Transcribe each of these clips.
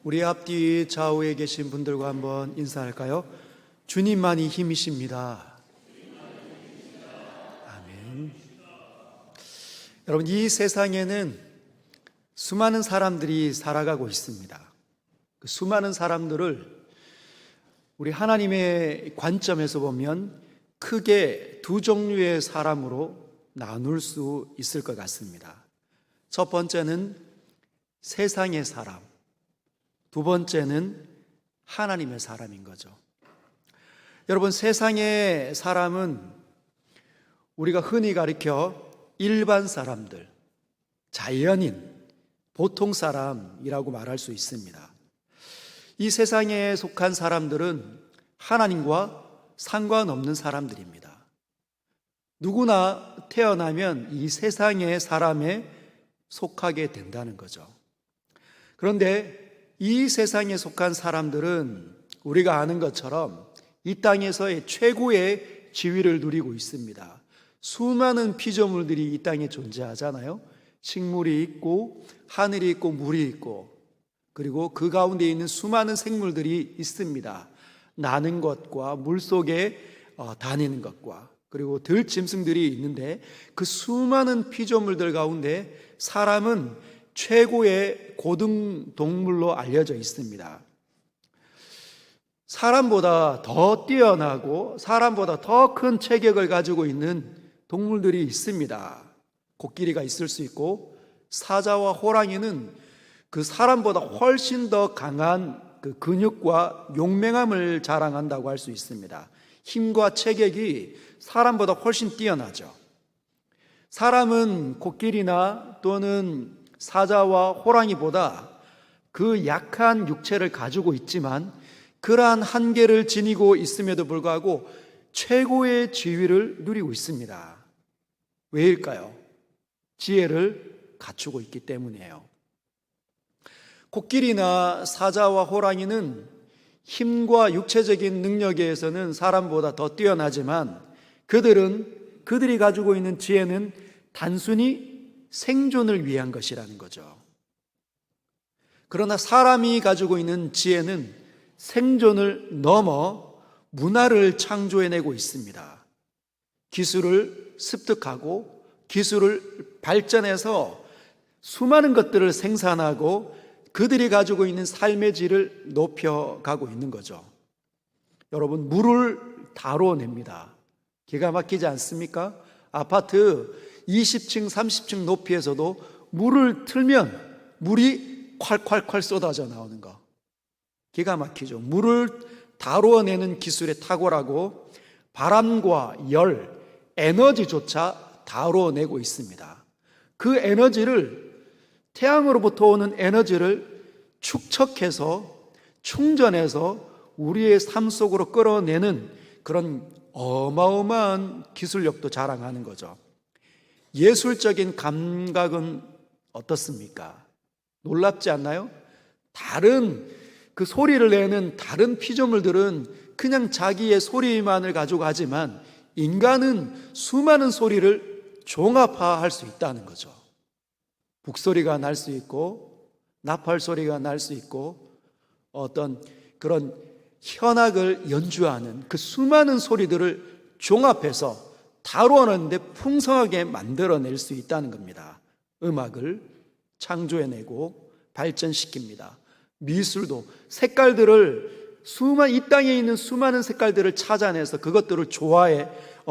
우리 앞뒤 좌우에 계신 분들과 한번 인사할까요? 주님만이 힘이십니다. 아멘. 여러분, 이 세상에는 수많은 사람들이 살아가고 있습니다. 그 수많은 사람들을 우리 하나님의 관점에서 보면 크게 두 종류의 사람으로 나눌 수 있을 것 같습니다. 첫 번째는 세상의 사람, 두 번째는 하나님의 사람인 거죠. 여러분, 세상의 사람은 우리가 흔히 가리켜 일반 사람들, 자연인, 보통 사람이라고 말할 수 있습니다. 이 세상에 속한 사람들은 하나님과 상관없는 사람들입니다. 누구나 태어나면 이 세상의 사람에 속하게 된다는 거죠. 그런데 이 세상에 속한 사람들은 우리가 아는 것처럼 이 땅에서의 최고의 지위를 누리고 있습니다. 수많은 피조물들이 이 땅에 존재하잖아요. 식물이 있고 하늘이 있고 물이 있고, 그리고 그 가운데 있는 수많은 생물들이 있습니다. 나는 것과 물속에 다니는 것과, 그리고 들짐승들이 있는데, 그 수많은 피조물들 가운데 사람은 최고의 고등 동물로 알려져 있습니다. 사람보다 더 뛰어나고 사람보다 더 큰 체격을 가지고 있는 동물들이 있습니다. 코끼리가 있을 수 있고, 사자와 호랑이는 그 사람보다 훨씬 더 강한 그 근육과 용맹함을 자랑한다고 할 수 있습니다. 힘과 체격이 사람보다 훨씬 뛰어나죠. 사람은 코끼리나 또는 사자와 호랑이보다 그 약한 육체를 가지고 있지만, 그러한 한계를 지니고 있음에도 불구하고 최고의 지위를 누리고 있습니다. 왜일까요? 지혜를 갖추고 있기 때문이에요. 코끼리나 사자와 호랑이는 힘과 육체적인 능력에서는 사람보다 더 뛰어나지만, 그들이 가지고 있는 지혜는 단순히 생존을 위한 것이라는 거죠. 그러나 사람이 가지고 있는 지혜는 생존을 넘어 문화를 창조해내고 있습니다. 기술을 습득하고 기술을 발전해서 수많은 것들을 생산하고 그들이 가지고 있는 삶의 질을 높여가고 있는 거죠. 여러분, 물을 다뤄냅니다. 기가 막히지 않습니까? 아파트 20층, 30층 높이에서도 물을 틀면 물이 콸콸콸 쏟아져 나오는 거. 기가 막히죠. 물을 다루어내는 기술에 탁월하고 바람과 열, 에너지조차 다루어내고 있습니다. 그 에너지를, 태양으로부터 오는 에너지를 축적해서 충전해서 우리의 삶 속으로 끌어내는 그런 어마어마한 기술력도 자랑하는 거죠. 예술적인 감각은 어떻습니까? 놀랍지 않나요? 다른 그 소리를 내는 다른 피조물들은 그냥 자기의 소리만을 가지고 하지만, 인간은 수많은 소리를 종합화할 수 있다는 거죠. 북소리가 날 수 있고 나팔 소리가 날 수 있고, 어떤 그런 현악을 연주하는 그 수많은 소리들을 종합해서 다루어내는데 풍성하게 만들어낼 수 있다는 겁니다. 음악을 창조해내고 발전시킵니다. 미술도 색깔들을 이 땅에 있는 수많은 색깔들을 찾아내서 그것들을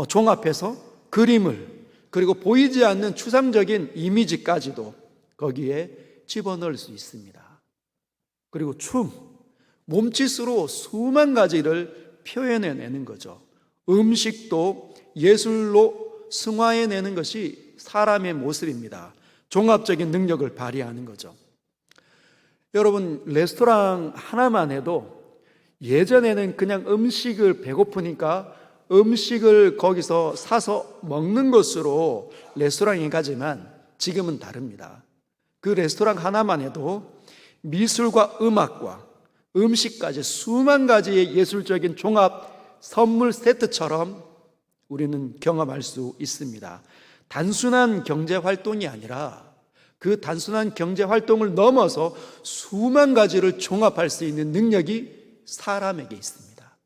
종합해서 그림을, 그리고 보이지 않는 추상적인 이미지까지도 거기에 집어넣을 수 있습니다. 그리고 몸짓으로 수만 가지를 표현해내는 거죠. 음식도 예술로 승화해내는 것이 사람의 모습입니다. 종합적인 능력을 발휘하는 거죠. 여러분, 레스토랑 하나만 해도 예전에는 그냥 음식을 배고프니까 음식을 거기서 사서 먹는 것으로 레스토랑에 가지만, 지금은 다릅니다. 그 레스토랑 하나만 해도 미술과 음악과 음식까지 수만 가지의 예술적인 종합 선물 세트처럼 우리는 경험할 수 있습니다. 단순한 경제 활동이 아니라 그 단순한 경제 활동을 넘어서 수만 가지를 종합할 수 있는 능력이 사람에게 있습니다.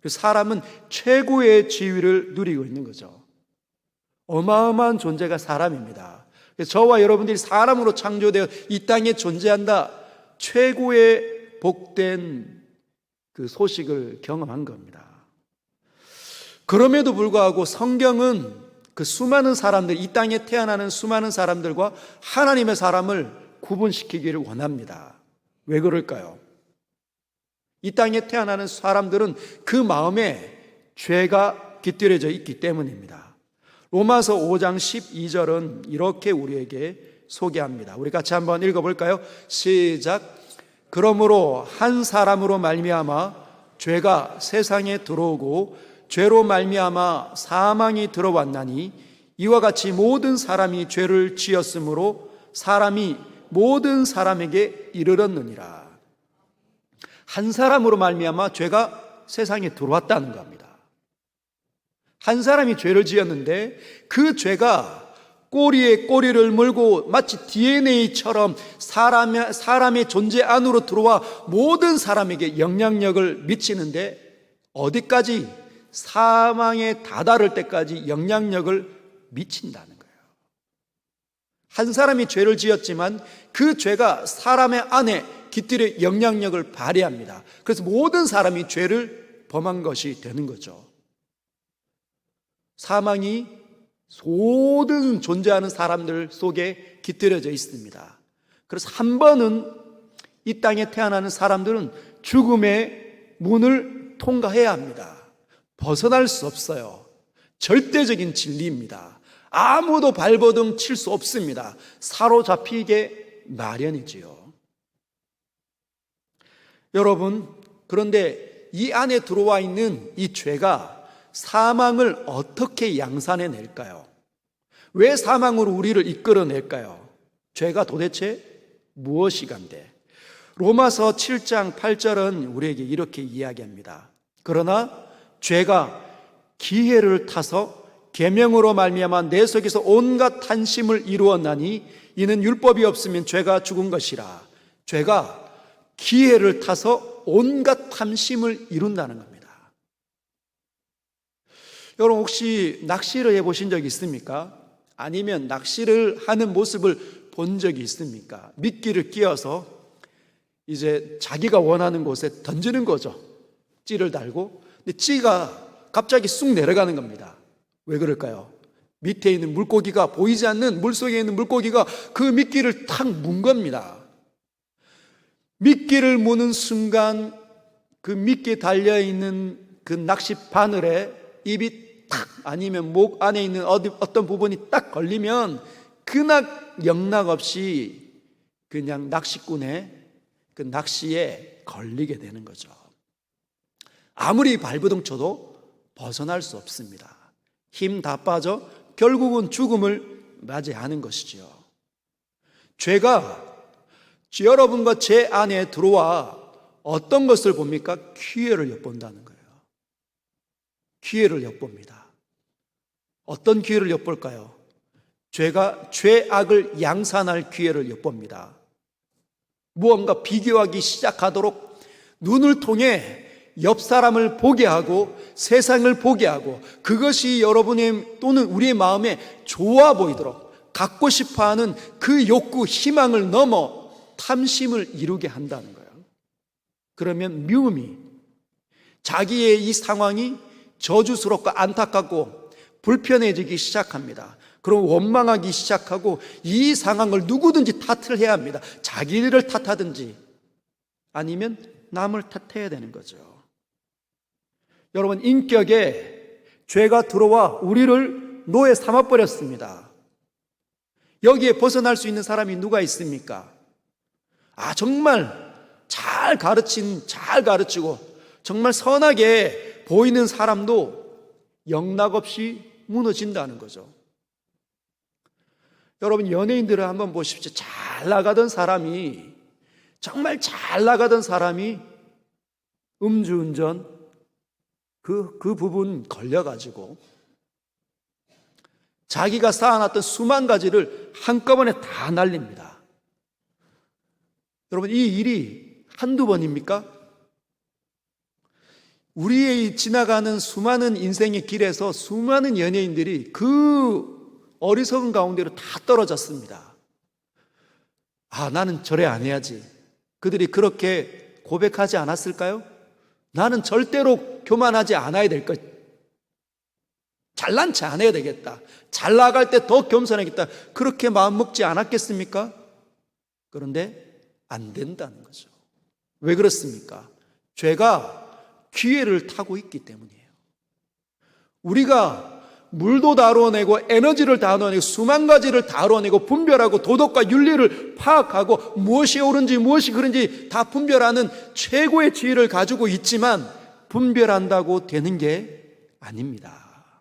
그 사람은 최고의 지위를 누리고 있는 거죠. 어마어마한 존재가 사람입니다. 그래서 저와 여러분들이 사람으로 창조되어 이 땅에 존재한다. 최고의 복된 그 소식을 경험한 겁니다. 그럼에도 불구하고 성경은 그 수많은 사람들, 이 땅에 태어나는 수많은 사람들과 하나님의 사람을 구분시키기를 원합니다. 왜 그럴까요? 이 땅에 태어나는 사람들은 그 마음에 죄가 깃들여져 있기 때문입니다. 로마서 5장 12절은 이렇게 우리에게 소개합니다. 우리 같이 한번 읽어볼까요? 시작. 그러므로 한 사람으로 말미암아 죄가 세상에 들어오고 죄로 말미암아 사망이 들어왔나니 이와 같이 모든 사람이 죄를 지었으므로 사람이 모든 사람에게 이르렀느니라. 한 사람으로 말미암아 죄가 세상에 들어왔다는 겁니다. 한 사람이 죄를 지었는데 그 죄가 꼬리에 꼬리를 물고 마치 DNA처럼 사람의 존재 안으로 들어와 모든 사람에게 영향력을 미치는데 어디까지? 사망에 다다를 때까지 영향력을 미친다는 거예요. 한 사람이 죄를 지었지만 그 죄가 사람의 안에 깃들여 영향력을 발휘합니다. 그래서 모든 사람이 죄를 범한 것이 되는 거죠. 사망이 모든 존재하는 사람들 속에 깃들여져 있습니다. 그래서 한 번은 이 땅에 태어나는 사람들은 죽음의 문을 통과해야 합니다. 벗어날 수 없어요. 절대적인 진리입니다. 아무도 발버둥 칠 수 없습니다. 사로잡히게 마련이지요. 여러분, 그런데 이 안에 들어와 있는 이 죄가 사망을 어떻게 양산해낼까요? 왜 사망으로 우리를 이끌어낼까요? 죄가 도대체 무엇이간데? 로마서 7장 8절은 우리에게 이렇게 이야기합니다. 그러나 죄가 기회를 타서 계명으로 말미암아 내 속에서 온갖 한심을 이루었나니 이는 율법이 없으면 죄가 죽은 것이라. 죄가 기회를 타서 온갖 탐심을 이룬다는 겁니다. 여러분 혹시 낚시를 해보신 적 있습니까? 아니면 낚시를 하는 모습을 본 적이 있습니까? 미끼를 끼워서 이제 자기가 원하는 곳에 던지는 거죠. 찌를 달고. 근데 찌가 갑자기 쑥 내려가는 겁니다. 왜 그럴까요? 밑에 있는 물고기가, 보이지 않는 물속에 있는 물고기가 그 미끼를 탁 문 겁니다. 미끼를 무는 순간 그 미끼에 달려있는 그 낚시 바늘에 입이 탁, 아니면 목 안에 있는 어떤 부분이 딱 걸리면 그낙 영락없이 그냥 낚시꾼의 그 낚시에 걸리게 되는 거죠. 아무리 발버둥 쳐도 벗어날 수 없습니다. 힘 다 빠져 결국은 죽음을 맞이하는 것이지요. 죄가 여러분과 제 안에 들어와 어떤 것을 봅니까? 기회를 엿본다는 거예요. 기회를 엿봅니다. 어떤 기회를 엿볼까요? 죄가 죄악을 양산할 기회를 엿봅니다. 무언가 비교하기 시작하도록 눈을 통해 옆 사람을 보게 하고 세상을 보게 하고 그것이 여러분의 또는 우리의 마음에 좋아 보이도록 갖고 싶어하는 그 욕구, 희망을 넘어 탐심을 이루게 한다는 거예요. 그러면 미움이, 자기의 이 상황이 저주스럽고 안타깝고 불편해지기 시작합니다. 그럼 원망하기 시작하고 이 상황을 누구든지 탓을 해야 합니다. 자기를 탓하든지 아니면 남을 탓해야 되는 거죠. 여러분, 인격에 죄가 들어와 우리를 노예 삼아버렸습니다. 여기에 벗어날 수 있는 사람이 누가 있습니까? 정말 잘 가르치고 정말 선하게 보이는 사람도 영락없이 무너진다는 거죠. 여러분, 연예인들을 한번 보십시오. 정말 잘 나가던 사람이 음주운전 그 부분 걸려가지고 자기가 쌓아놨던 수만 가지를 한꺼번에 다 날립니다. 여러분, 이 일이 한두 번입니까? 우리의 지나가는 수많은 인생의 길에서 수많은 연예인들이 그 어리석은 가운데로 다 떨어졌습니다. 아, 나는 저래 안 해야지. 그들이 그렇게 고백하지 않았을까요? 나는 절대로 교만하지 않아야 될 것. 잘난 체 안 해야 되겠다. 잘 나갈 때 더 겸손하겠다. 그렇게 마음먹지 않았겠습니까? 그런데 안 된다는 거죠. 왜 그렇습니까? 죄가 기회를 타고 있기 때문이에요. 우리가 물도 다루어내고 에너지를 다루어내고 수만 가지를 다루어내고 분별하고 도덕과 윤리를 파악하고 무엇이 옳은지 무엇이 그른지 다 분별하는 최고의 지혜를 가지고 있지만 분별한다고 되는 게 아닙니다.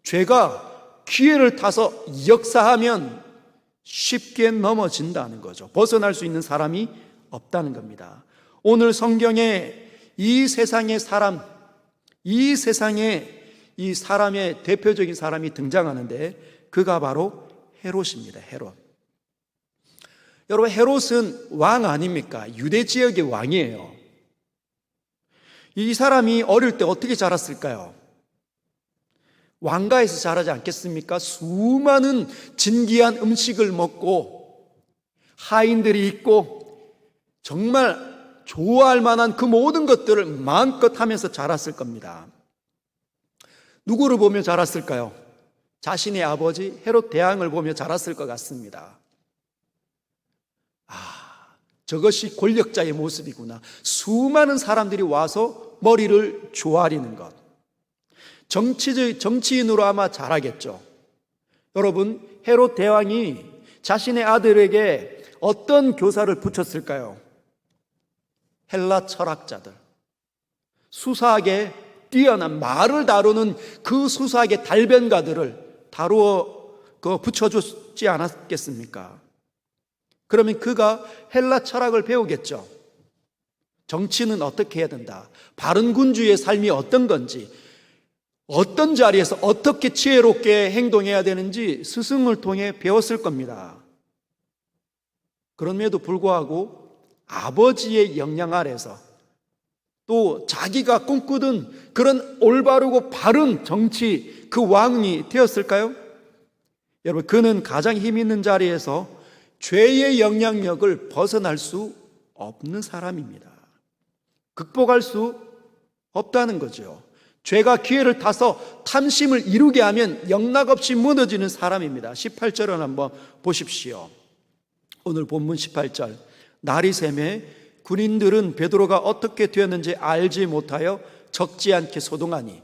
죄가 기회를 타서 역사하면 쉽게 넘어진다는 거죠. 벗어날 수 있는 사람이 없다는 겁니다. 오늘 성경에 이 세상의 사람, 이 세상에 이 사람의 대표적인 사람이 등장하는데 그가 바로 헤롯입니다. 헤롯. 여러분, 헤롯은 왕 아닙니까? 유대 지역의 왕이에요. 이 사람이 어릴 때 어떻게 자랐을까요? 왕가에서 자라지 않겠습니까? 수많은 진귀한 음식을 먹고 하인들이 있고 정말 좋아할 만한 그 모든 것들을 마음껏 하면서 자랐을 겁니다. 누구를 보며 자랐을까요? 자신의 아버지 헤롯 대왕을 보며 자랐을 것 같습니다. 아, 저것이 권력자의 모습이구나. 수많은 사람들이 와서 머리를 조아리는 것. 정치인으로 아마 자라겠죠. 여러분, 헤롯 대왕이 자신의 아들에게 어떤 교사를 붙였을까요? 헬라 철학자들, 수사학에 뛰어난 말을 다루는 그 수사학의 달변가들을 붙여주지 않았겠습니까? 그러면 그가 헬라 철학을 배우겠죠. 정치는 어떻게 해야 된다, 바른 군주의 삶이 어떤 건지, 어떤 자리에서 어떻게 지혜롭게 행동해야 되는지 스승을 통해 배웠을 겁니다. 그럼에도 불구하고 아버지의 영향 아래서 또 자기가 꿈꾸던 그런 올바르고 바른 정치, 그 왕이 되었을까요? 여러분, 그는 가장 힘 있는 자리에서 죄의 영향력을 벗어날 수 없는 사람입니다. 극복할 수 없다는 거죠. 죄가 기회를 타서 탐심을 이루게 하면 영락없이 무너지는 사람입니다. 18절을 한번 보십시오. 오늘 본문 18절. 날이 새매 군인들은 베드로가 어떻게 되었는지 알지 못하여 적지 않게 소동하니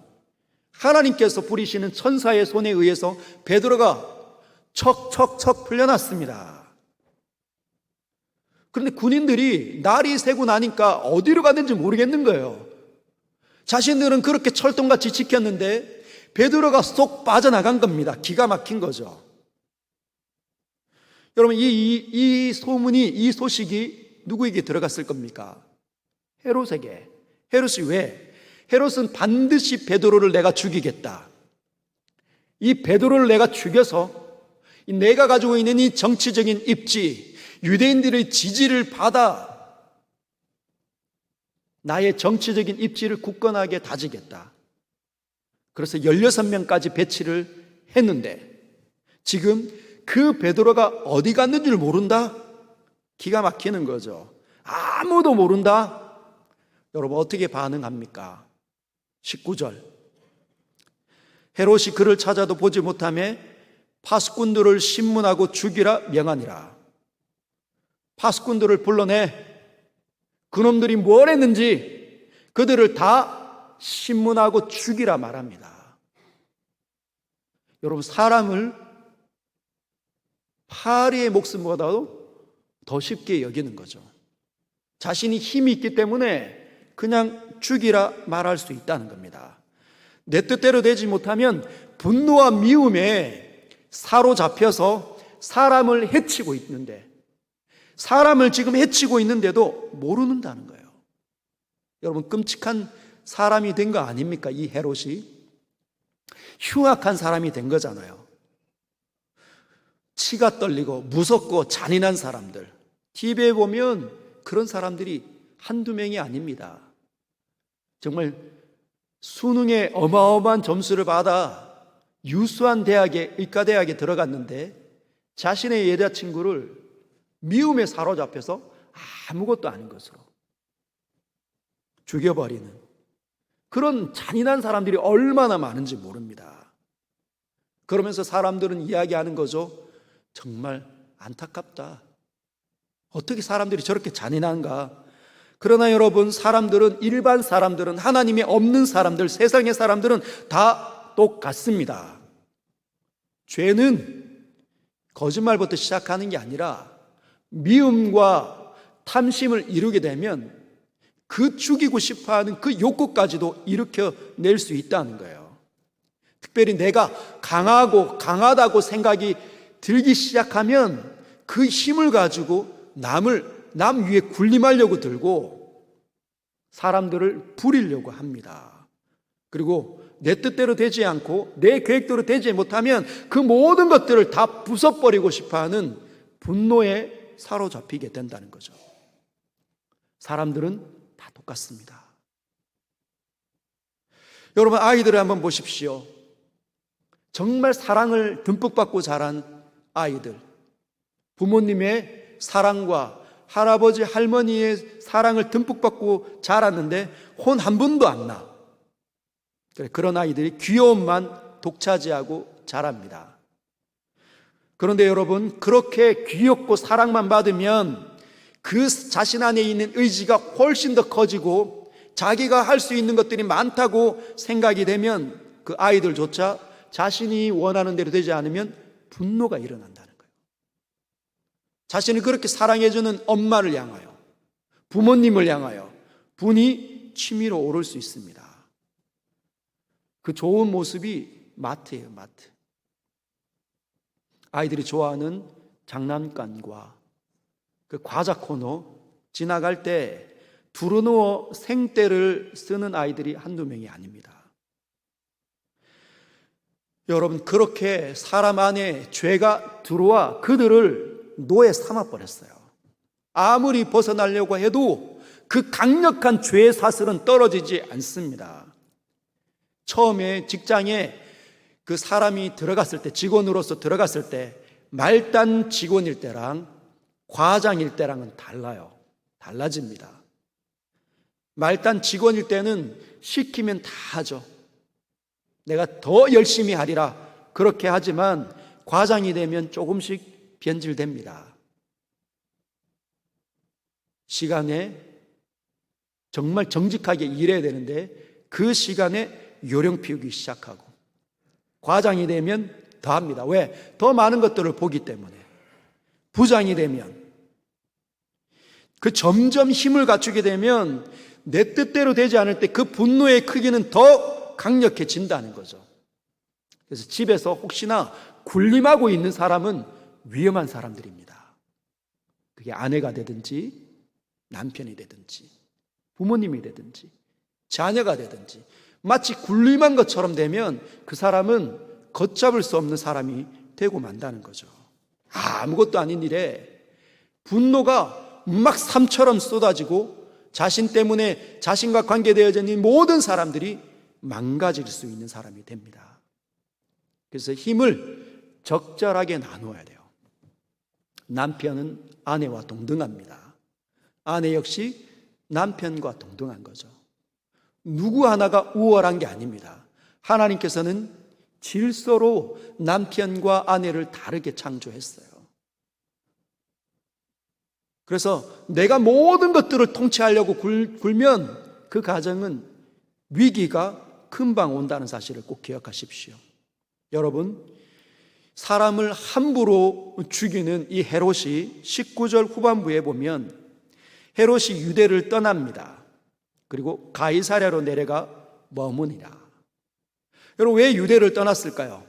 하나님께서 부리시는 천사의 손에 의해서 베드로가 척척척 풀려났습니다. 그런데 군인들이 날이 새고 나니까 어디로 갔는지 모르겠는 거예요. 자신들은 그렇게 철통같이 지켰는데 베드로가 쏙 빠져나간 겁니다. 기가 막힌 거죠. 여러분, 이 소문이, 이 소식이 누구에게 들어갔을 겁니까? 헤롯에게. 헤롯이 왜? 헤롯은 반드시 베드로를 내가 죽이겠다. 이 베드로를 내가 죽여서 내가 가지고 있는 이 정치적인 입지, 유대인들의 지지를 받아 나의 정치적인 입지를 굳건하게 다지겠다. 그래서 16명까지 배치를 했는데 지금 그 베드로가 어디 갔는지를 모른다? 기가 막히는 거죠. 아무도 모른다? 여러분, 어떻게 반응합니까? 19절. 헤롯이 그를 찾아도 보지 못하며 파수꾼들을 신문하고 죽이라 명하니라. 파수꾼들을 불러내 그놈들이 뭘 했는지 그들을 다 신문하고 죽이라 말합니다. 여러분, 사람을 파리의 목숨보다도 더 쉽게 여기는 거죠. 자신이 힘이 있기 때문에 그냥 죽이라 말할 수 있다는 겁니다. 내 뜻대로 되지 못하면 분노와 미움에 사로잡혀서 사람을 해치고 있는데, 사람을 지금 해치고 있는데도 모르는다는 거예요. 여러분, 끔찍한 사람이 된 거 아닙니까? 이 헤롯이 흉악한 사람이 된 거잖아요. 치가 떨리고 무섭고 잔인한 사람들, TV에 보면 그런 사람들이 한두 명이 아닙니다. 정말 수능에 어마어마한 점수를 받아 유수한 대학에, 의과대학에 들어갔는데 자신의 여자친구를 미움에 사로잡혀서 아무것도 아닌 것으로 죽여버리는 그런 잔인한 사람들이 얼마나 많은지 모릅니다. 그러면서 사람들은 이야기하는 거죠. 정말 안타깝다. 어떻게 사람들이 저렇게 잔인한가? 그러나 여러분, 일반 사람들은, 하나님이 없는 사람들, 세상의 사람들은 다 똑같습니다. 죄는 거짓말부터 시작하는 게 아니라 미움과 탐심을 이루게 되면 그 죽이고 싶어하는 그 욕구까지도 일으켜낼 수 있다는 거예요. 특별히 내가 강하다고 생각이 들기 시작하면 그 힘을 가지고 남 위에 군림하려고 들고 사람들을 부리려고 합니다. 그리고 내 뜻대로 되지 않고 내 계획대로 되지 못하면 그 모든 것들을 다 부숴버리고 싶어하는 분노에 사로잡히게 된다는 거죠. 사람들은 다 똑같습니다. 여러분, 아이들을 한번 보십시오. 정말 사랑을 듬뿍 받고 자란 아이들, 부모님의 사랑과 할아버지, 할머니의 사랑을 듬뿍 받고 자랐는데 혼 한 번도 안 나. 그런 아이들이 귀여움만 독차지하고 자랍니다. 그런데 여러분, 그렇게 귀엽고 사랑만 받으면 그 자신 안에 있는 의지가 훨씬 더 커지고 자기가 할 수 있는 것들이 많다고 생각이 되면 그 아이들조차 자신이 원하는 대로 되지 않으면 분노가 일어난다는 거예요. 자신을 그렇게 사랑해주는 엄마를 향하여, 부모님을 향하여 분이 치밀어 오를 수 있습니다. 그 좋은 모습이 마트예요, 마트. 아이들이 좋아하는 장난감과 그 과자 코너 지나갈 때 두루누워 생떼를 쓰는 아이들이 한두 명이 아닙니다. 여러분, 그렇게 사람 안에 죄가 들어와 그들을 노예 삼아버렸어요. 아무리 벗어나려고 해도 그 강력한 죄의 사슬은 떨어지지 않습니다. 처음에 직장에 그 사람이 들어갔을 때, 직원으로서 들어갔을 때 말단 직원일 때랑 과장일 때랑은 달라집니다. 말단 직원일 때는 시키면 다 하죠. 내가 더 열심히 하리라 그렇게 하지만 과장이 되면 조금씩 변질됩니다. 시간에 정말 정직하게 일해야 되는데 그 시간에 요령 피우기 시작하고, 과장이 되면 더 합니다. 왜? 더 많은 것들을 보기 때문에. 부장이 되면 그 점점 힘을 갖추게 되면 내 뜻대로 되지 않을 때 그 분노의 크기는 더 강력해진다는 거죠. 그래서 집에서 혹시나 군림하고 있는 사람은 위험한 사람들입니다. 그게 아내가 되든지 남편이 되든지 부모님이 되든지 자녀가 되든지 마치 군림한 것처럼 되면 그 사람은 걷잡을 수 없는 사람이 되고 만다는 거죠. 아무것도 아닌 일에 분노가 막 삶처럼 쏟아지고 자신 때문에 자신과 관계되어져 있는 모든 사람들이 망가질 수 있는 사람이 됩니다. 그래서 힘을 적절하게 나누어야 돼요. 남편은 아내와 동등합니다. 아내 역시 남편과 동등한 거죠. 누구 하나가 우월한 게 아닙니다. 하나님께서는 질서로 남편과 아내를 다르게 창조했어요. 그래서 내가 모든 것들을 통치하려고 굴면 그 가정은 위기가 금방 온다는 사실을 꼭 기억하십시오. 여러분, 사람을 함부로 죽이는 이 헤롯이 19절 후반부에 보면 헤롯이 유대를 떠납니다. 그리고 가이사랴로 내려가 머무니라. 여러분, 왜 유대를 떠났을까요?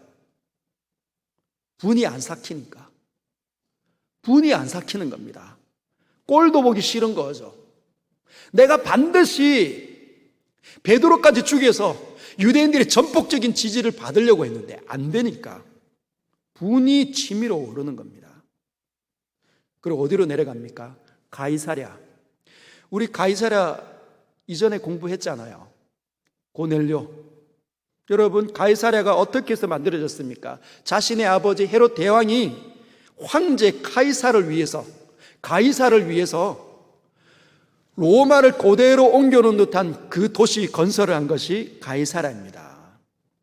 분이 안 삭히니까. 분이 안 삭히는 겁니다. 꼴도 보기 싫은 거죠. 내가 반드시 베드로까지 죽여서 유대인들의 전폭적인 지지를 받으려고 했는데 안 되니까 분이 치밀어 오르는 겁니다. 그리고 어디로 내려갑니까? 가이사랴. 우리 가이사랴 이전에 공부했잖아요. 고넬료. 여러분, 가이사랴가 어떻게 해서 만들어졌습니까? 자신의 아버지 헤롯 대왕이 황제 가이사를 위해서 로마를 그대로 옮겨놓은 듯한 그 도시 건설을 한 것이 가이사랴입니다.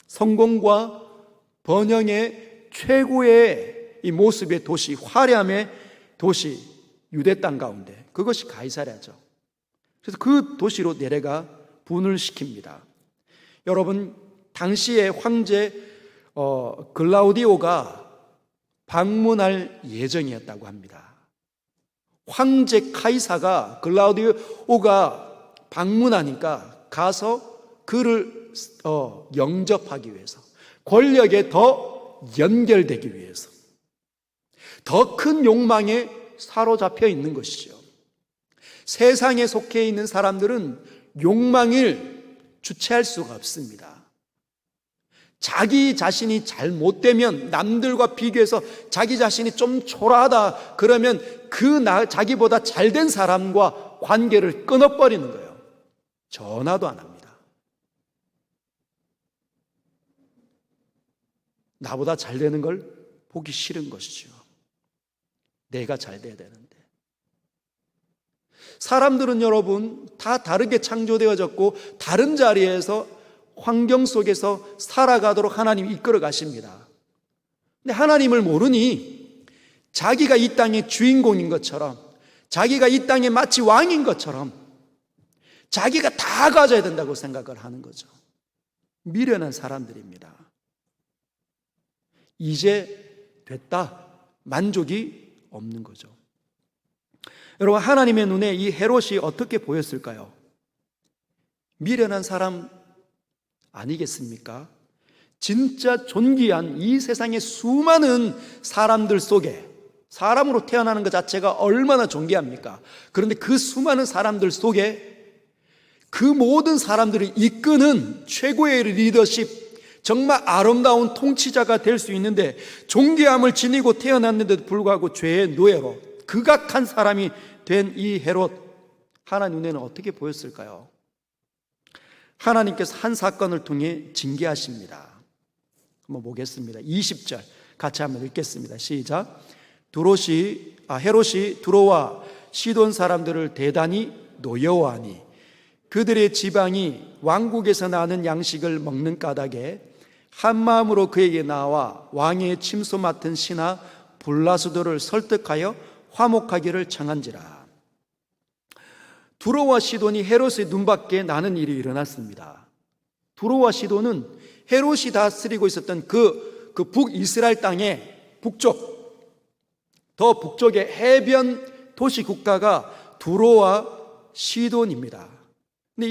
성공과 번영의 최고의 이 모습의 도시, 화려함의 도시, 유대 땅 가운데 그것이 가이사랴죠. 그래서 그 도시로 내려가 분을 시킵니다. 여러분, 당시에 황제 글라우디오가 방문할 예정이었다고 합니다. 황제 카이사가 글라우디오가 방문하니까 가서 그를 영접하기 위해서, 권력에 더 연결되기 위해서 더 큰 욕망에 사로잡혀 있는 것이죠. 세상에 속해 있는 사람들은 욕망을 주체할 수가 없습니다. 자기 자신이 잘못되면 남들과 비교해서 자기 자신이 좀 초라하다 그러면 자기보다 잘된 사람과 관계를 끊어버리는 거예요. 전화도 안 합니다. 나보다 잘 되는 걸 보기 싫은 것이죠. 내가 잘 돼야 되는데. 사람들은 여러분 다 다르게 창조되어졌고 다른 자리에서 환경 속에서 살아가도록 하나님이 이끌어 가십니다. 근데 하나님을 모르니 자기가 이 땅의 주인공인 것처럼, 자기가 이 땅의 마치 왕인 것처럼 자기가 다 가져야 된다고 생각을 하는 거죠. 미련한 사람들입니다. 이제 됐다, 만족이 없는 거죠. 여러분, 하나님의 눈에 이 헤롯이 어떻게 보였을까요? 미련한 사람 아니겠습니까? 진짜 존귀한 이 세상의 수많은 사람들 속에, 사람으로 태어나는 것 자체가 얼마나 존귀합니까? 그런데 그 수많은 사람들 속에 그 모든 사람들을 이끄는 최고의 리더십, 정말 아름다운 통치자가 될 수 있는데 존귀함을 지니고 태어났는데도 불구하고 죄의 노예로 극악한 사람이 된 이 헤롯, 하나님 눈에는 어떻게 보였을까요? 하나님께서 한 사건을 통해 징계하십니다. 한번 보겠습니다. 20절 같이 한번 읽겠습니다. 시작. 헤롯이 두로와 시돈 사람들을 대단히 노여워하니 그들의 지방이 왕국에서 나는 양식을 먹는 까닭에 한 마음으로 그에게 나와 왕의 침소 맡은 신하 블라스도를 설득하여 화목하기를 청한지라. 두로와 시돈이 헤롯의 눈밖에 나는 일이 일어났습니다. 두로와 시돈은 헤롯이 다스리고 있었던 그 북이스라엘 땅의 더 북쪽의 해변 도시 국가가 두로와 시돈입니다. 근데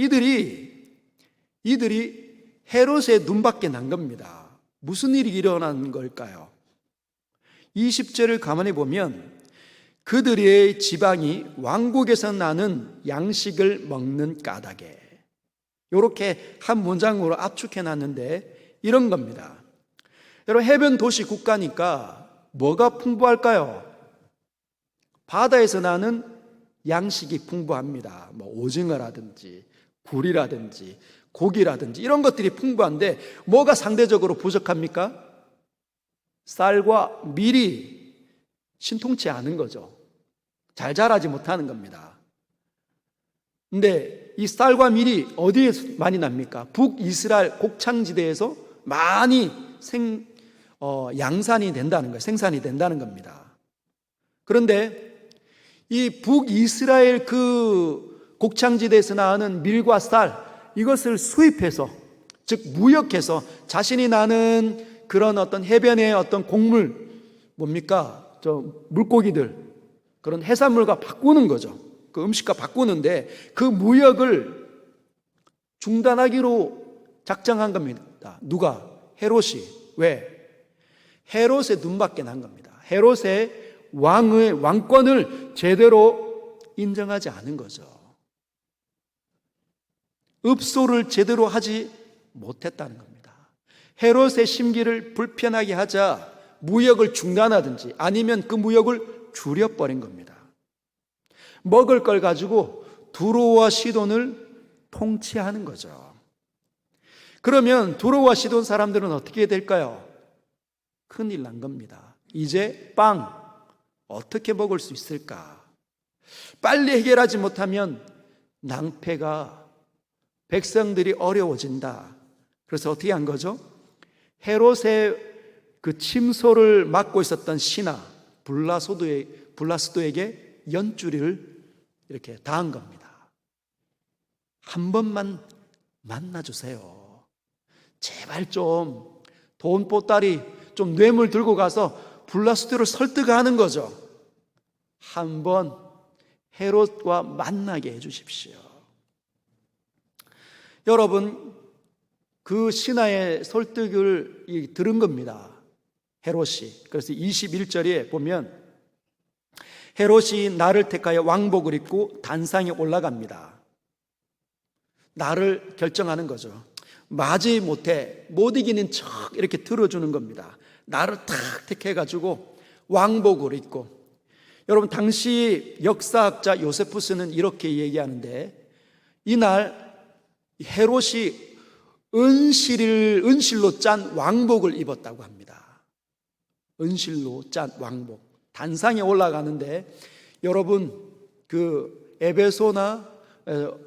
이들이 헤롯의 눈밖에 난 겁니다. 무슨 일이 일어난 걸까요? 20절을 가만히 보면 그들의 지방이 왕국에서 나는 양식을 먹는 까닭에, 이렇게 한 문장으로 압축해 놨는데 이런 겁니다. 여러분, 해변 도시 국가니까 뭐가 풍부할까요? 바다에서 나는 양식이 풍부합니다. 오징어라든지 굴이라든지 고기라든지 이런 것들이 풍부한데 뭐가 상대적으로 부족합니까? 쌀과 밀이 신통치 않은 거죠. 잘 자라지 못하는 겁니다. 근데 이 쌀과 밀이 어디에서 많이 납니까? 북이스라엘 곡창지대에서 많이 양산이 된다는 거예요. 생산이 된다는 겁니다. 그런데 이 북이스라엘 그 곡창지대에서 나는 밀과 쌀, 이것을 수입해서, 즉 무역해서 자신이 나는 그런 어떤 해변의 어떤 곡물, 물고기들, 그런 해산물과 바꾸는 거죠. 그 음식과 바꾸는데 그 무역을 중단하기로 작정한 겁니다. 누가? 헤롯이. 왜? 헤롯의 눈밖에 난 겁니다. 헤롯의 왕권을 제대로 인정하지 않은 거죠. 읍소를 제대로 하지 못했다는 겁니다. 헤롯의 심기를 불편하게 하자 무역을 중단하든지 아니면 그 무역을 줄여버린 겁니다. 먹을 걸 가지고 두로와 시돈을 통치하는 거죠. 그러면 두로와 시돈 사람들은 어떻게 될까요? 큰일 난 겁니다. 이제 빵 어떻게 먹을 수 있을까? 빨리 해결하지 못하면 낭패가, 백성들이 어려워진다. 그래서 어떻게 한 거죠? 헤롯의 그 침소를 맡고 있었던 신하 블라스도에게 연주리를 이렇게 당한 겁니다. 한 번만 만나주세요. 제발 좀 돈 보따리 좀 뇌물 들고 가서 블라스도를 설득하는 거죠. 한번 헤롯과 만나게 해주십시오. 여러분, 그 신하의 설득을 들은 겁니다. 헤롯이. 그래서 21절에 보면 헤롯이 나를 택하여 왕복을 입고 단상에 올라갑니다. 나를 결정하는 거죠. 맞이 못해, 못 이기는 척 이렇게 들어주는 겁니다. 나를 탁 택해가지고 왕복을 입고. 여러분, 당시 역사학자 요세푸스는 이렇게 얘기하는데, 이날 헤롯이 은실로 짠 왕복을 입었다고 합니다. 은실로 짠 왕복. 단상에 올라가는데, 여러분, 그 에베소나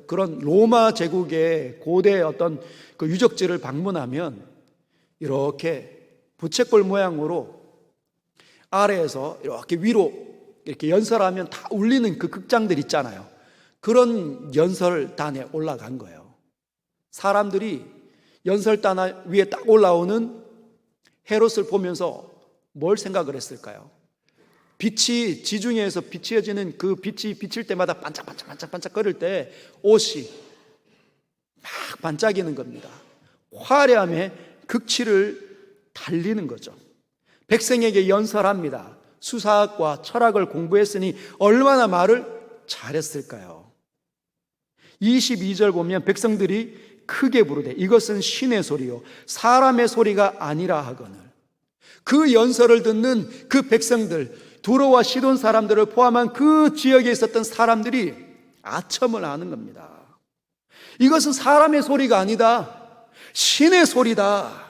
그런 로마 제국의 고대 어떤 그 유적지를 방문하면 이렇게 부채꼴 모양으로 아래에서 이렇게 위로 이렇게 연설하면 다 울리는 그 극장들 있잖아요. 그런 연설단에 올라간 거예요. 사람들이 연설단 위에 딱 올라오는 헤롯을 보면서 뭘 생각을 했을까요? 빛이, 지중해에서 비치어지는 그 빛이 비칠 때마다 반짝반짝 거릴 때 옷이 막 반짝이는 겁니다. 화려함에 극치를 달리는 거죠. 백성에게 연설합니다. 수사학과 철학을 공부했으니 얼마나 말을 잘했을까요? 22절 보면 백성들이 크게 부르되 이것은 신의 소리요 사람의 소리가 아니라 하거늘. 그 연설을 듣는 그 백성들, 두로와 시돈 사람들을 포함한 그 지역에 있었던 사람들이 아첨을 하는 겁니다. 이것은 사람의 소리가 아니다. 신의 소리다.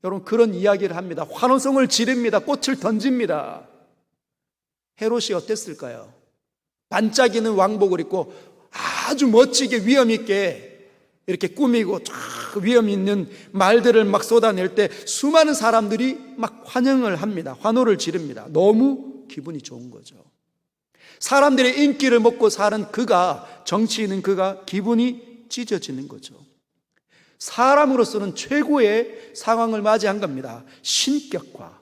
여러분, 그런 이야기를 합니다. 환호성을 지릅니다. 꽃을 던집니다. 헤롯이 어땠을까요? 반짝이는 왕복을 입고 아주 멋지게 위엄 있게 이렇게 꾸미고 위엄 있는 말들을 막 쏟아낼 때 수많은 사람들이 막 환영을 합니다. 환호를 지릅니다. 너무 기분이 좋은 거죠. 사람들의 인기를 먹고 사는 그가, 정치인은 그가 기분이 찢어지는 거죠. 사람으로서는 최고의 상황을 맞이한 겁니다. 신격화.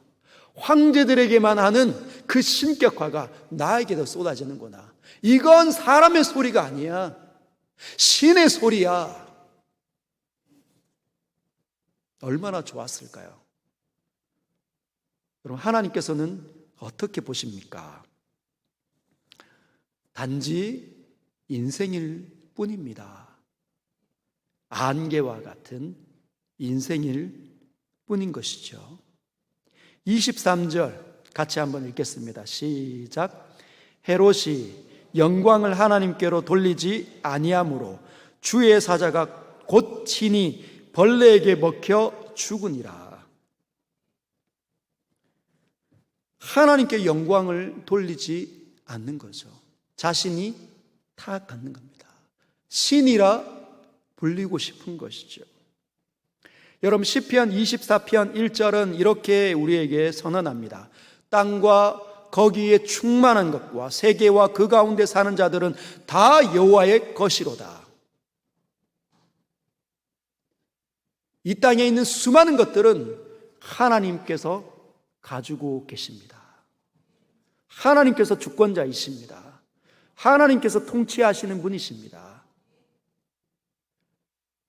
황제들에게만 하는 그 신격화가 나에게도 쏟아지는구나. 이건 사람의 소리가 아니야. 신의 소리야. 얼마나 좋았을까요? 여러분, 하나님께서는 어떻게 보십니까? 단지 인생일 뿐입니다. 안개와 같은 인생일 뿐인 것이죠. 23절 같이 한번 읽겠습니다. 시작. 헤롯이 영광을 하나님께로 돌리지 아니하므로 주의 사자가 곧 친히 벌레에게 먹혀 죽으니라. 하나님께 영광을 돌리지 않는 거죠. 자신이 타락하는 겁니다. 신이라 불리고 싶은 것이죠. 여러분, 시편 24편 1절은 이렇게 우리에게 선언합니다. 땅과 거기에 충만한 것과 세계와 그 가운데 사는 자들은 다 여호와의 것이로다. 이 땅에 있는 수많은 것들은 하나님께서 가지고 계십니다. 하나님께서 주권자이십니다. 하나님께서 통치하시는 분이십니다.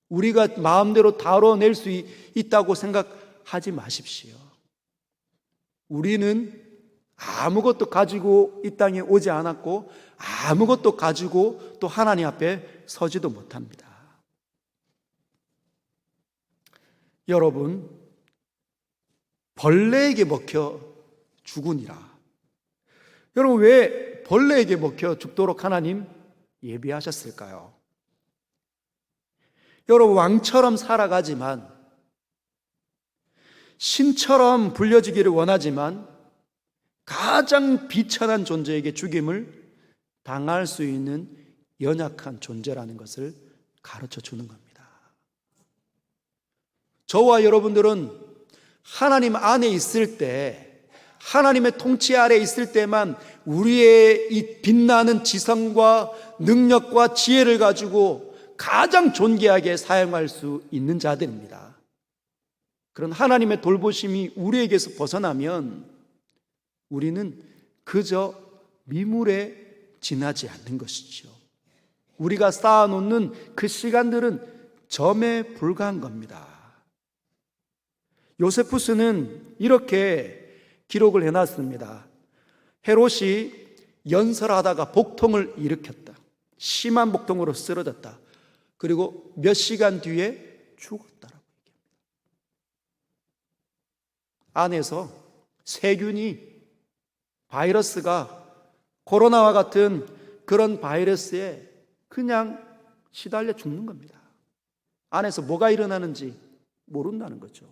우리가 마음대로 다뤄낼 수 있다고 생각하지 마십시오. 우리는 아무것도 가지고 이 땅에 오지 않았고 아무것도 가지고 또 하나님 앞에 서지도 못합니다. 여러분, 벌레에게 먹혀 죽으니라. 여러분, 왜 벌레에게 먹혀 죽도록 하나님 예비하셨을까요? 여러분, 왕처럼 살아가지만, 신처럼 불려지기를 원하지만 가장 비천한 존재에게 죽임을 당할 수 있는 연약한 존재라는 것을 가르쳐 주는 겁니다. 저와 여러분들은 하나님 안에 있을 때, 하나님의 통치 아래 있을 때만 우리의 이 빛나는 지성과 능력과 지혜를 가지고 가장 존귀하게 사용할 수 있는 자들입니다. 그런 하나님의 돌보심이 우리에게서 벗어나면 우리는 그저 미물에 지나지 않는 것이죠. 우리가 쌓아놓는 그 시간들은 점에 불과한 겁니다. 요세푸스는 이렇게 기록을 해놨습니다. 헤롯이 연설하다가 복통을 일으켰다. 심한 복통으로 쓰러졌다. 그리고 몇 시간 뒤에 죽었다라고 얘기합니다. 안에서 세균이, 바이러스가, 코로나와 같은 그런 바이러스에 그냥 시달려 죽는 겁니다. 안에서 뭐가 일어나는지 모른다는 거죠.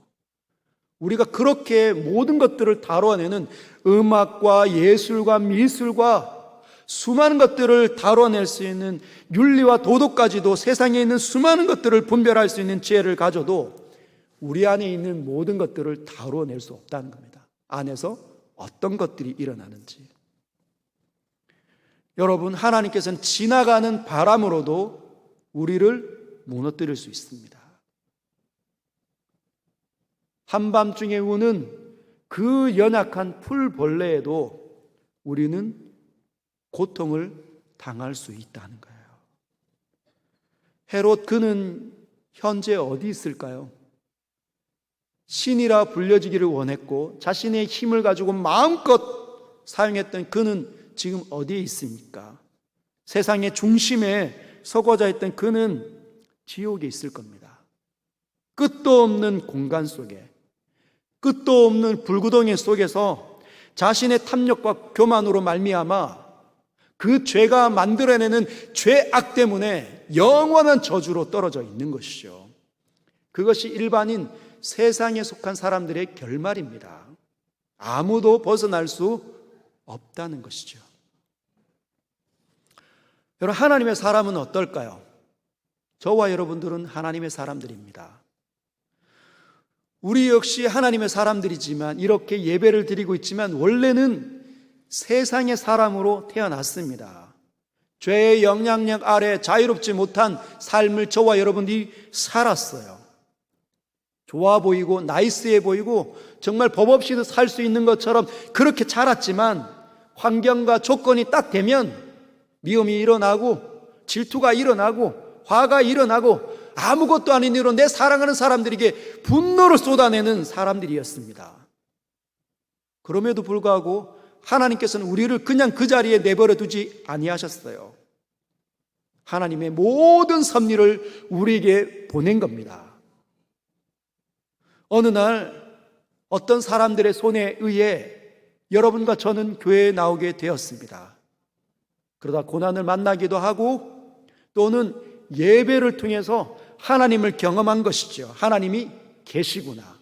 우리가 그렇게 모든 것들을 다뤄내는 음악과 예술과 미술과 수많은 것들을 다뤄낼 수 있는 윤리와 도덕까지도, 세상에 있는 수많은 것들을 분별할 수 있는 지혜를 가져도 우리 안에 있는 모든 것들을 다뤄낼 수 없다는 겁니다. 안에서 어떤 것들이 일어나는지. 여러분, 하나님께서는 지나가는 바람으로도 우리를 무너뜨릴 수 있습니다. 한밤중에 우는 그 연약한 풀벌레에도 우리는 고통을 당할 수 있다는 거예요. 헤롯, 그는 현재 어디 있을까요? 신이라 불려지기를 원했고 자신의 힘을 가지고 마음껏 사용했던 그는 지금 어디에 있습니까? 세상의 중심에 서고자 했던 그는 지옥에 있을 겁니다. 끝도 없는 공간 속에, 끝도 없는 불구덩이 속에서 자신의 탐욕과 교만으로 말미암아 그 죄가 만들어내는 죄악 때문에 영원한 저주로 떨어져 있는 것이죠. 그것이 일반인 세상에 속한 사람들의 결말입니다. 아무도 벗어날 수 없다는 것이죠. 여러분, 하나님의 사람은 어떨까요? 저와 여러분들은 하나님의 사람들입니다. 우리 역시 하나님의 사람들이지만, 이렇게 예배를 드리고 있지만 원래는 세상의 사람으로 태어났습니다. 죄의 영향력 아래 자유롭지 못한 삶을 저와 여러분들이 살았어요. 좋아 보이고 나이스해 보이고 정말 법 없이도 살 수 있는 것처럼 그렇게 자랐지만, 환경과 조건이 딱 되면 미움이 일어나고 질투가 일어나고 화가 일어나고 아무것도 아닌 이로 내 사랑하는 사람들에게 분노를 쏟아내는 사람들이었습니다. 그럼에도 불구하고 하나님께서는 우리를 그냥 그 자리에 내버려 두지 아니하셨어요. 하나님의 모든 섭리를 우리에게 보낸 겁니다. 어느 날 어떤 사람들의 손에 의해 여러분과 저는 교회에 나오게 되었습니다. 그러다 고난을 만나기도 하고 또는 예배를 통해서 하나님을 경험한 것이죠. 하나님이 계시구나.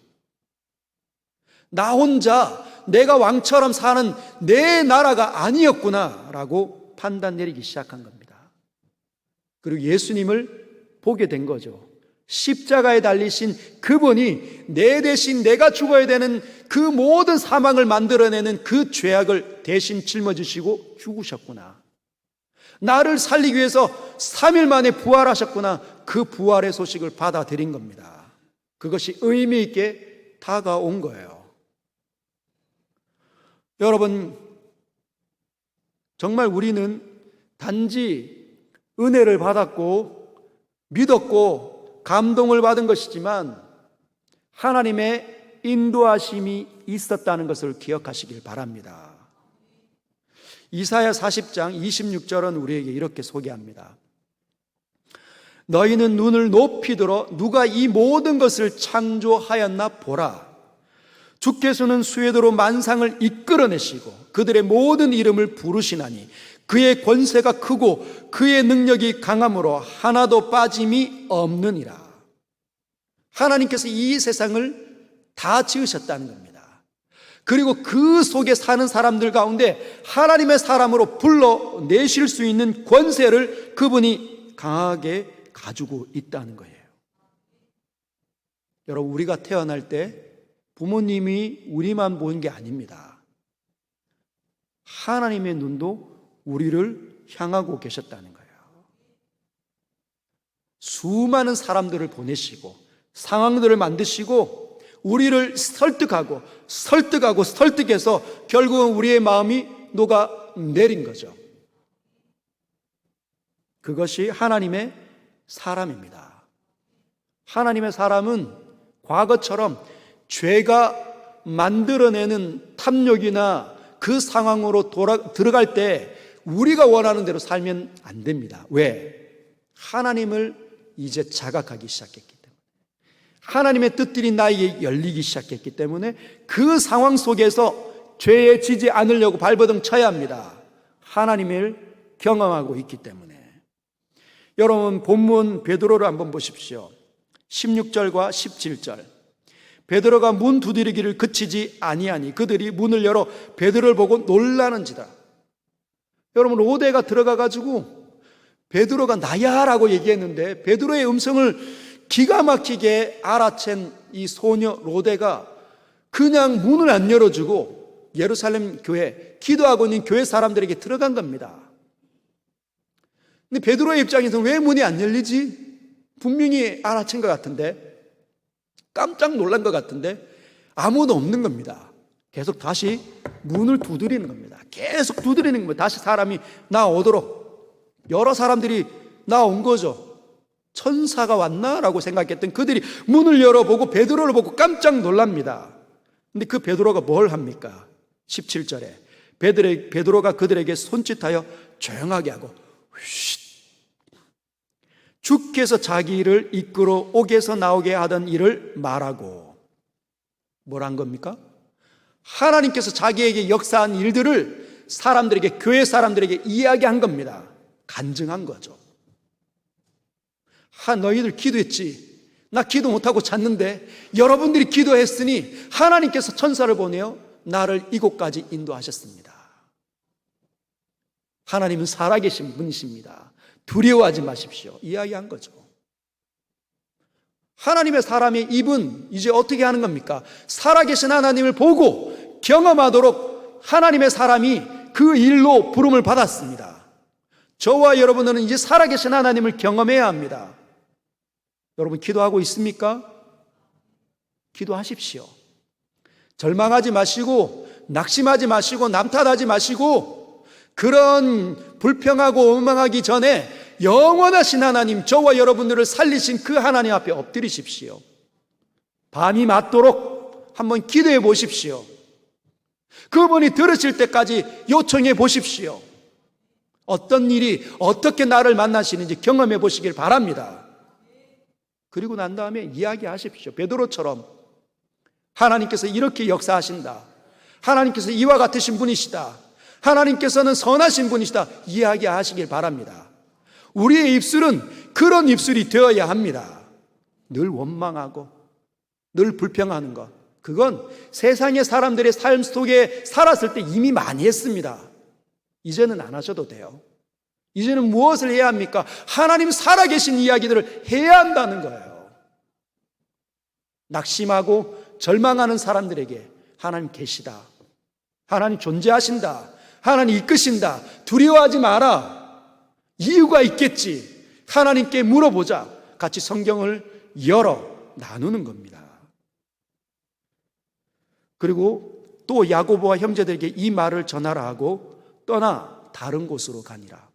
나 혼자 내가 왕처럼 사는 내 나라가 아니었구나 라고 판단 내리기 시작한 겁니다. 그리고 예수님을 보게 된 거죠. 십자가에 달리신 그분이 내 대신 내가 죽어야 되는 그 모든 사망을 만들어내는 그 죄악을 대신 짊어지시고 죽으셨구나. 나를 살리기 위해서 3일 만에 부활하셨구나. 그 부활의 소식을 받아들인 겁니다. 그것이 의미 있게 다가온 거예요. 여러분, 정말 우리는 단지 은혜를 받았고 믿었고 감동을 받은 것이지만 하나님의 인도하심이 있었다는 것을 기억하시길 바랍니다. 이사야 40장 26절은 우리에게 이렇게 소개합니다. 너희는 눈을 높이 들어 누가 이 모든 것을 창조하였나 보라. 주께서는 수혜도로 만상을 이끌어내시고 그들의 모든 이름을 부르시나니 그의 권세가 크고 그의 능력이 강함으로 하나도 빠짐이 없느니라. 하나님께서 이 세상을 다 지으셨다는 겁니다. 그리고 그 속에 사는 사람들 가운데 하나님의 사람으로 불러내실 수 있는 권세를 그분이 강하게 가지고 있다는 거예요. 여러분, 우리가 태어날 때 부모님이 우리만 보는 게 아닙니다. 하나님의 눈도 우리를 향하고 계셨다는 거예요. 수많은 사람들을 보내시고 상황들을 만드시고 우리를 설득해서 결국은 우리의 마음이 녹아내린 거죠. 그것이 하나님의 사람입니다. 하나님의 사람은 과거처럼 죄가 만들어내는 탐욕이나 그 상황으로 들어갈 때 우리가 원하는 대로 살면 안 됩니다. 왜? 하나님을 이제 자각하기 시작했기 때문에, 하나님의 뜻들이 나에게 열리기 시작했기 때문에 그 상황 속에서 죄에 지지 않으려고 발버둥 쳐야 합니다. 하나님을 경험하고 있기 때문에. 여러분, 본문 베드로를 한번 보십시오. 16절과 17절. 베드로가 문 두드리기를 그치지 아니하니 그들이 문을 열어 베드로를 보고 놀라는지라. 여러분, 로데가 들어가가지고 베드로가 나야 라고 얘기했는데 베드로의 음성을 기가 막히게 알아챈 이 소녀 로데가 그냥 문을 안 열어주고 예루살렘 교회, 기도하고 있는 교회 사람들에게 들어간 겁니다. 근데 베드로의 입장에서는 왜 문이 안 열리지? 분명히 알아챈 것 같은데, 깜짝 놀란 것 같은데 아무도 없는 겁니다. 계속 다시 문을 두드리는 겁니다. 계속 두드리는 겁니다. 다시 사람이 나오도록. 여러 사람들이 나온 거죠. 천사가 왔나라고 생각했던 그들이 문을 열어보고 베드로를 보고 깜짝 놀랍니다. 근데 그 베드로가 뭘 합니까? 17절에 베드로가 그들에게 손짓하여 조용하게 하고 주께서 자기 일을 이끌어 옥에서 나오게 하던 일을 말하고. 뭘 한 겁니까? 하나님께서 자기에게 역사한 일들을 사람들에게, 교회 사람들에게 이야기한 겁니다. 간증한 거죠. 너희들 기도했지? 나 기도 못하고 잤는데 여러분들이 기도했으니 하나님께서 천사를 보내어 나를 이곳까지 인도하셨습니다. 하나님은 살아계신 분이십니다. 두려워하지 마십시오. 이야기한 거죠. 하나님의 사람의 입은 이제 어떻게 하는 겁니까? 살아계신 하나님을 보고 경험하도록 하나님의 사람이 그 일로 부름을 받았습니다. 저와 여러분들은 이제 살아계신 하나님을 경험해야 합니다. 여러분, 기도하고 있습니까? 기도하십시오. 절망하지 마시고 낙심하지 마시고 남 탓하지 마시고 그런 불평하고 원망하기 전에 영원하신 하나님, 저와 여러분들을 살리신 그 하나님 앞에 엎드리십시오. 밤이 맞도록 한번 기도해 보십시오. 그분이 들으실 때까지 요청해 보십시오. 어떤 일이 어떻게 나를 만나시는지 경험해 보시길 바랍니다. 그리고 난 다음에 이야기하십시오. 베드로처럼 하나님께서 이렇게 역사하신다, 하나님께서 이와 같으신 분이시다, 하나님께서는 선하신 분이시다, 이야기하시길 바랍니다. 우리의 입술은 그런 입술이 되어야 합니다. 늘 원망하고 늘 불평하는 것, 그건 세상의 사람들의 삶 속에 살았을 때 이미 많이 했습니다. 이제는 안 하셔도 돼요. 이제는 무엇을 해야 합니까? 하나님 살아계신 이야기들을 해야 한다는 거예요. 낙심하고 절망하는 사람들에게 하나님 계시다, 하나님 존재하신다, 하나님 이끄신다, 두려워하지 마라, 이유가 있겠지, 하나님께 물어보자, 같이 성경을 열어 나누는 겁니다. 그리고 또 야고보와 형제들에게 이 말을 전하라 하고 떠나 다른 곳으로 가니라.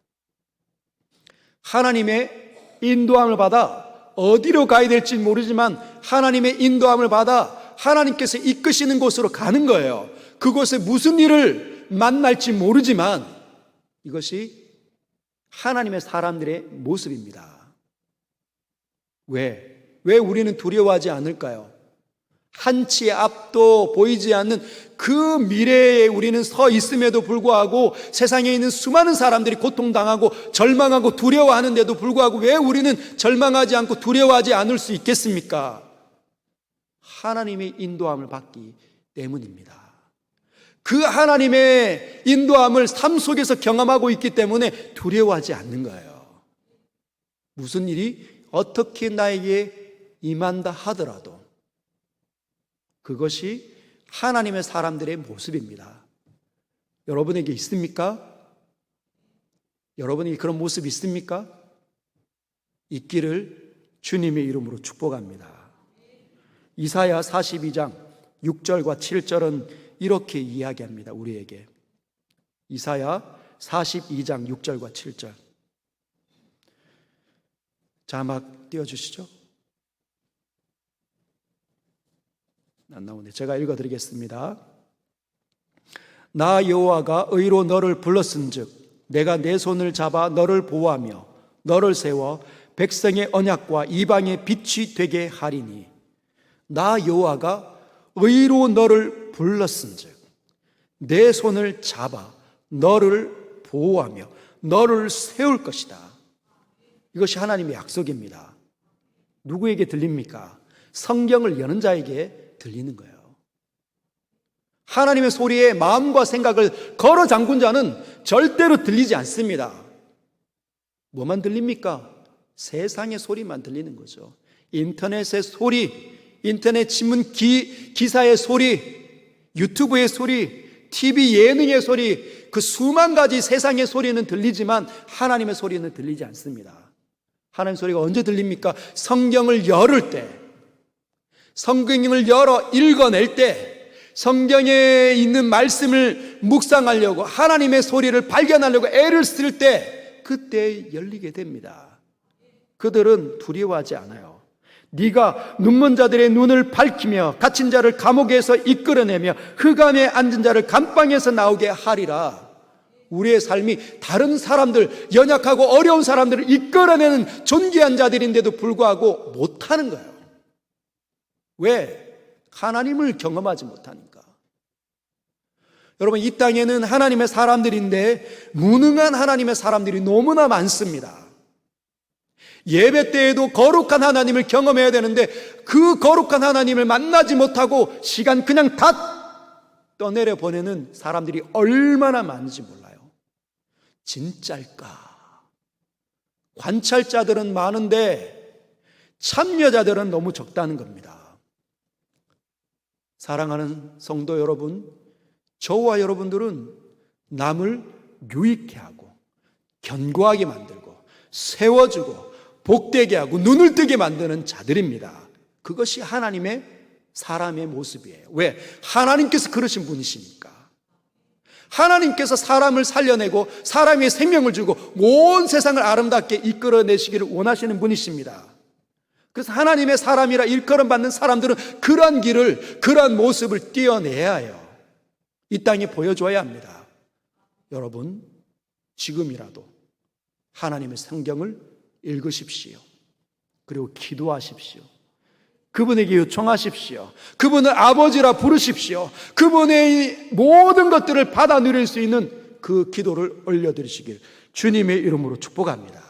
하나님의 인도함을 받아 어디로 가야 될지 모르지만 하나님의 인도함을 받아 하나님께서 이끄시는 곳으로 가는 거예요. 그곳에 무슨 일을 만날지 모르지만 이것이 하나님의 사람들의 모습입니다. 왜 우리는 두려워하지 않을까요? 한치의 앞도 보이지 않는 그 미래에 우리는 서 있음에도 불구하고 세상에 있는 수많은 사람들이 고통당하고 절망하고 두려워하는데도 불구하고 왜 우리는 절망하지 않고 두려워하지 않을 수 있겠습니까? 하나님의 인도함을 받기 때문입니다. 그 하나님의 인도함을 삶 속에서 경험하고 있기 때문에 두려워하지 않는 거예요. 무슨 일이 어떻게 나에게 임한다 하더라도 그것이 하나님의 사람들의 모습입니다. 여러분에게 있습니까? 여러분에게 그런 모습이 있습니까? 있기를 주님의 이름으로 축복합니다. 이사야 42장 6절과 7절은 이렇게 이야기합니다. 우리에게. 이사야 42장 6절과 7절. 자막 띄워주시죠. 안 나오네. 제가 읽어드리겠습니다. 나 여호와가 의로 너를 불렀은즉 내가 내 손을 잡아 너를 보호하며 너를 세워 백성의 언약과 이방의 빛이 되게 하리니 나 여호와가 의로 너를 불렀은즉 내 손을 잡아 너를 보호하며 너를 세울 것이다. 이것이 하나님의 약속입니다. 누구에게 들립니까? 성경을 여는 자에게 들리는 거예요. 하나님의 소리에 마음과 생각을 걸어 잠근 자는 절대로 들리지 않습니다. 뭐만 들립니까? 세상의 소리만 들리는 거죠. 인터넷의 소리, 인터넷 신문 기사의 소리, 유튜브의 소리, TV 예능의 소리, 그 수만 가지 세상의 소리는 들리지만 하나님의 소리는 들리지 않습니다. 하나님의 소리가 언제 들립니까? 성경을 열을 때, 성경을 열어 읽어낼 때, 성경에 있는 말씀을 묵상하려고 하나님의 소리를 발견하려고 애를 쓸 때 그때 열리게 됩니다. 그들은 두려워하지 않아요. 네가 눈먼 자들의 눈을 밝히며 갇힌 자를 감옥에서 이끌어내며 흑암에 앉은 자를 감방에서 나오게 하리라. 우리의 삶이 다른 사람들, 연약하고 어려운 사람들을 이끌어내는 존귀한 자들인데도 불구하고 못하는 거예요. 왜? 하나님을 경험하지 못하니까. 여러분, 이 땅에는 하나님의 사람들인데 무능한 하나님의 사람들이 너무나 많습니다. 예배 때에도 거룩한 하나님을 경험해야 되는데 그 거룩한 하나님을 만나지 못하고 시간 그냥 다 떠내려 보내는 사람들이 얼마나 많은지 몰라요. 진짜일까? 관찰자들은 많은데 참여자들은 너무 적다는 겁니다. 사랑하는 성도 여러분, 저와 여러분들은 남을 유익해 하고 견고하게 만들고 세워주고 복되게 하고 눈을 뜨게 만드는 자들입니다. 그것이 하나님의 사람의 모습이에요. 왜? 하나님께서 그러신 분이시니까. 하나님께서 사람을 살려내고 사람의 생명을 주고 온 세상을 아름답게 이끌어내시기를 원하시는 분이십니다. 그래서 하나님의 사람이라 일컬음받는 사람들은 그러한 길을, 그러한 모습을 띄어내야 해요. 이 땅에 보여줘야 합니다. 여러분, 지금이라도 하나님의 성경을 읽으십시오. 그리고 기도하십시오. 그분에게 요청하십시오. 그분을 아버지라 부르십시오. 그분의 모든 것들을 받아 누릴 수 있는 그 기도를 올려드리시길 주님의 이름으로 축복합니다.